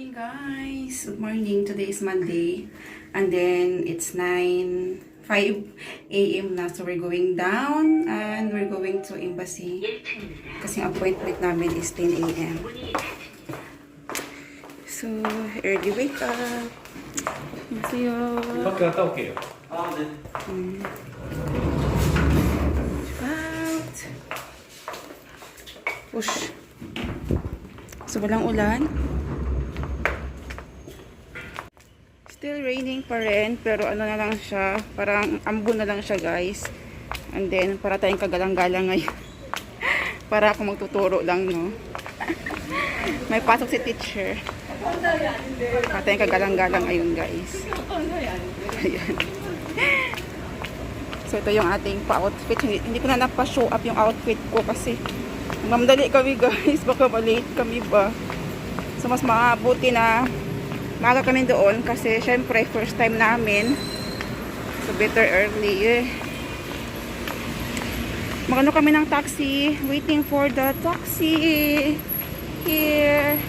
morning, guys. Good morning. Today is Monday. And then it's 5 a.m. na. So we're going down and we're going to embassy. Kasi ang appointment namin is 10 a.m. So, early wake up. 안녕하세요. 밖에 갔다 올게요. Out. Push. So, walang ulan. Still raining pa rin, pero ano na lang siya, parang ambon na lang siya, guys. And then, para tayong kagalang-galang ngayon. Para ako magtuturo lang, no? May pasok si teacher. Para tayong kagalang-galang ngayon, guys. Ayan. So, ito yung ating pa-outfit. Hindi ko na napa-show up yung outfit ko kasi mamdali kami, guys. Baka malate kami ba. So, mas mabuti na maaga kami doon kasi syempre first time namin, so better early. Magano kami ng taxi, waiting for the taxi here.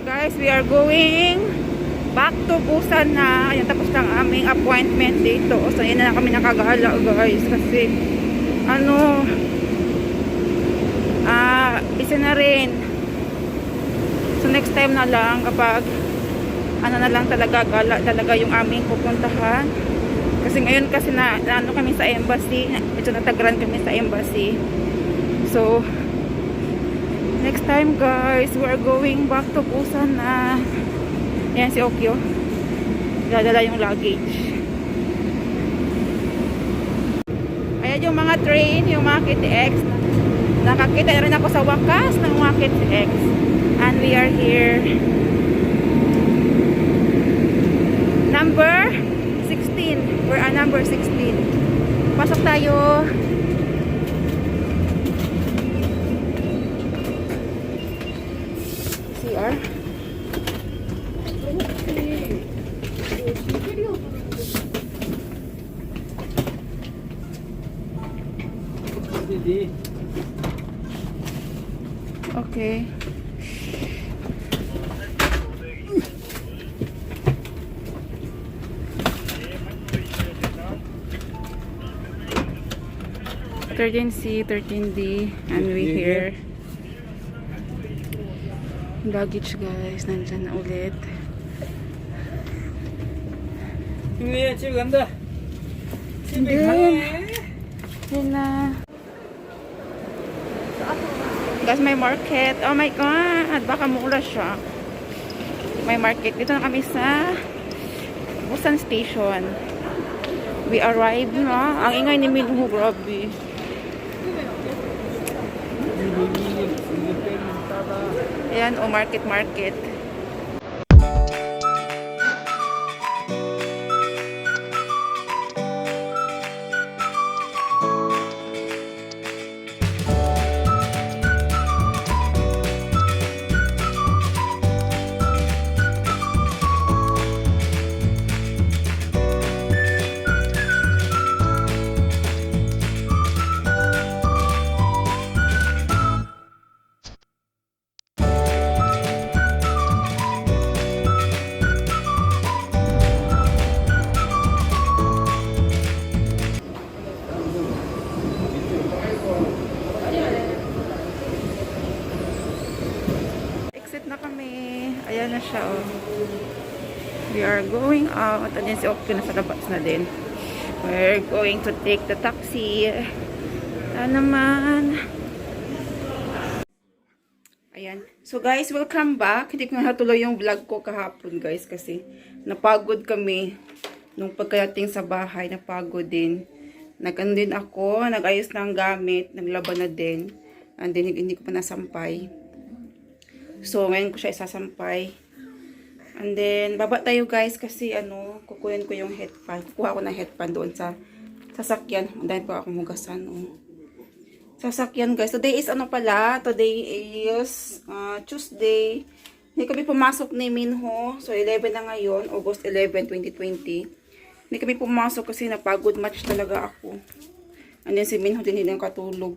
Guys, we are going back to Busan na. Ayan, tapos lang aming appointment dito. So yun na kami nakagala, guys, kasi isa na rin. So next time na lang kapag na lang talaga, gala talaga yung aming pupuntahan. Kasi ngayon kasi na kami sa embassy. Ito natagran kami sa embassy. So next time, guys, we are going back to Busan na. Ayan si Okyo. Dadala yung luggage. Ayan yung mga train, yung mga KTX. Nakakita na rin ako sa wakas ng mga KTX. And we are here. Number 16. We're on number 16. Pasok tayo. CR. Okay. C, 13D, and we here. Luggage, guys, nandyan na ulit. 형님 집에 간다. 집에 네. 가네. Yan na. Guys, may market. Oh my God, baka mura siya. May market. Dito na kami sa Busan Station. We arrived na. Ang ingay ni Minho, grabe. Ayan, o market. Exit na kami. Ayan na siya, oh. We are going out. Ayan si Okyo na sa labas na din. We're going to take the taxi. Naman. Ayan. So guys, welcome back. Hindi ko na natuloy yung vlog ko kahapon, guys, kasi napagod kami nung pagkadating sa bahay. Napagod din. Nag-ano din ako, nag-ayos ng gamit, naglaban na din. And then hindi ko pa nasampay. So, ngayon ko siya isasampay. And then, baba tayo, guys, kasi kukunin ko yung headpan. Kukuha ko ng headpan doon sa sasakyan. Dahil pa akong hugasan, sasakyan, guys. Today is Today is Tuesday. Hindi kami pumasok ni Minho. So, 11 na ngayon. August 11, 2020. Hindi kami pumasok kasi napagod match talaga ako. And then, si Minho din hindi nakatulog.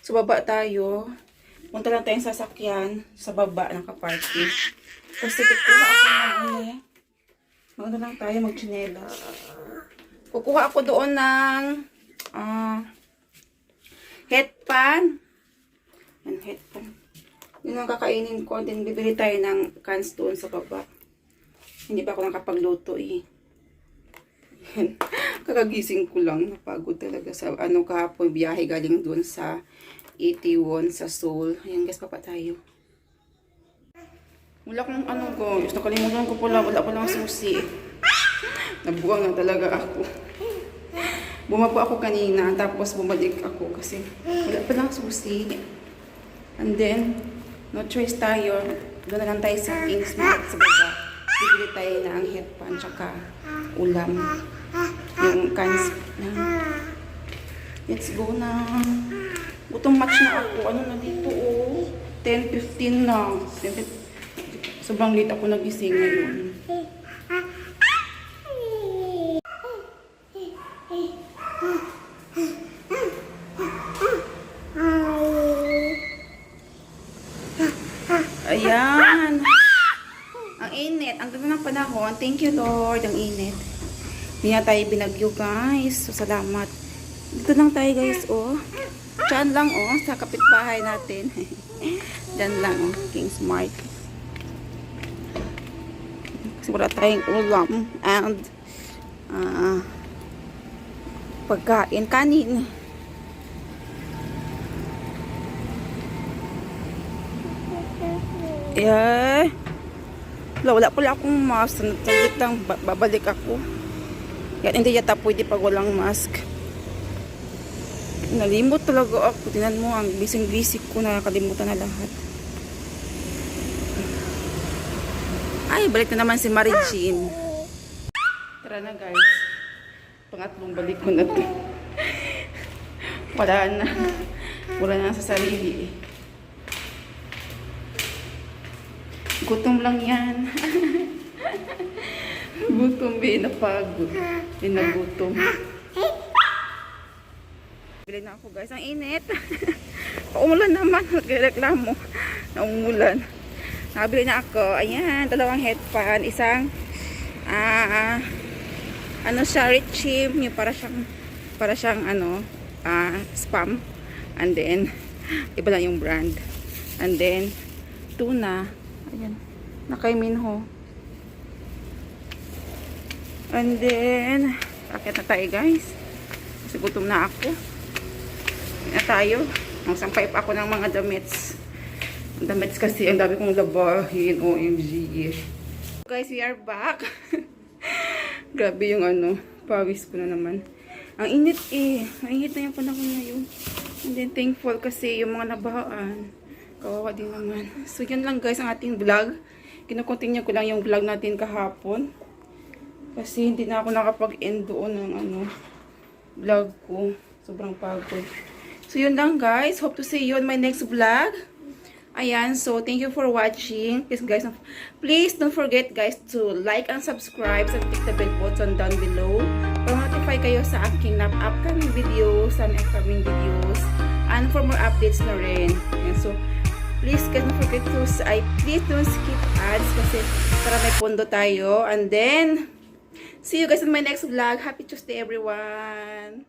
So, baba tayo. Punta lang tayong sasakyan sa baba ng kaparty. Kasi kukuha ako ng ano. Maganda lang tayo magchinelas. Kukuha ako doon ng headpan. Yan, headpan. Yun ang kakainin ko. Then bibili tayo ng cans doon sa baba. Hindi pa ako nakapagluto eh. Kakagising ko lang. Napagod talaga sa kahapon. Biyahe galing doon sa Itaewon sa Seoul. Ayan guys, papa tayo. Wala akong guys. Nakalimutan ko pala. Wala pa lang susi. Nabuang na talaga ako. Bumaba ako kanina. Tapos bumalik ako kasi wala pa lang susi. And then, no choice tayo. Doon na lang tayo sa King's Mart sa baba. Bibili tayo na ang headpan tsaka ulam. Yung cans. Let's go na. Gutong match na ako. Ano na dito oh. 10:15 na. 10:15. Sobrang late ako nagising ngayon. Ayan. Ang init. Ang ganda ng panahon. Thank you, Lord. Ang init. Hindi na tayo binagyo, guys. So, salamat. Dito lang tayo, guys, oh. Diyan lang, oh. Sa kapitbahay natin. Diyan lang, oh. King's Mart. Kasi wala tayong ulam. And, pagkain. Kanin. Yeah. Wala pala akong mask. Saglit lang, babalik ako. Yan, hindi yata pwede pag walang mask. Nalimot talaga ako. Tinan mo, ang bising-bisik ko, nakakalimutan na lahat. Ay, balik na naman si Mary Jean. Tara na guys. Pangatlong balik ko na ito. Wala na. Wala na sa sarili. Gutom lang yan. Gutom, napagod. Nagutom. Bili na ako guys. Ang init. Umulan naman. Nagreklamo na umulan. Nakabili na ako. Ayan. 2 headpan. Isang Richim. Yung para siyang spam. And then iba lang yung brand. And then tuna. Ayan. Nakay Minho. And then akit na tayo guys. Kasi gutom na ako. Na tayo. Magsampay pa ako ng mga damit kasi ang dami kong labahin. OMG. Guys, we are back. Grabe yung pawis ko na naman. Ang init eh. Ang init na yung panahon ngayon. And then thankful kasi yung mga nabahaan. Kawawa din naman. So yun lang guys ang ating vlog. Kino-continue ko lang yung vlog natin kahapon. Kasi hindi na ako nakapag-end doon ng vlog ko. Sobrang pagod. So yun lang guys. Hope to see you on my next vlog. Ayan. So thank you for watching. Please don't forget guys to like and subscribe and click the bell button down below. Para notify kayo sa aking upcoming videos and upcoming videos. And for more updates na rin. Ayan. So please guys don't forget to please don't skip ads kasi para may pondo tayo. And then see you guys in my next vlog. Happy Tuesday everyone.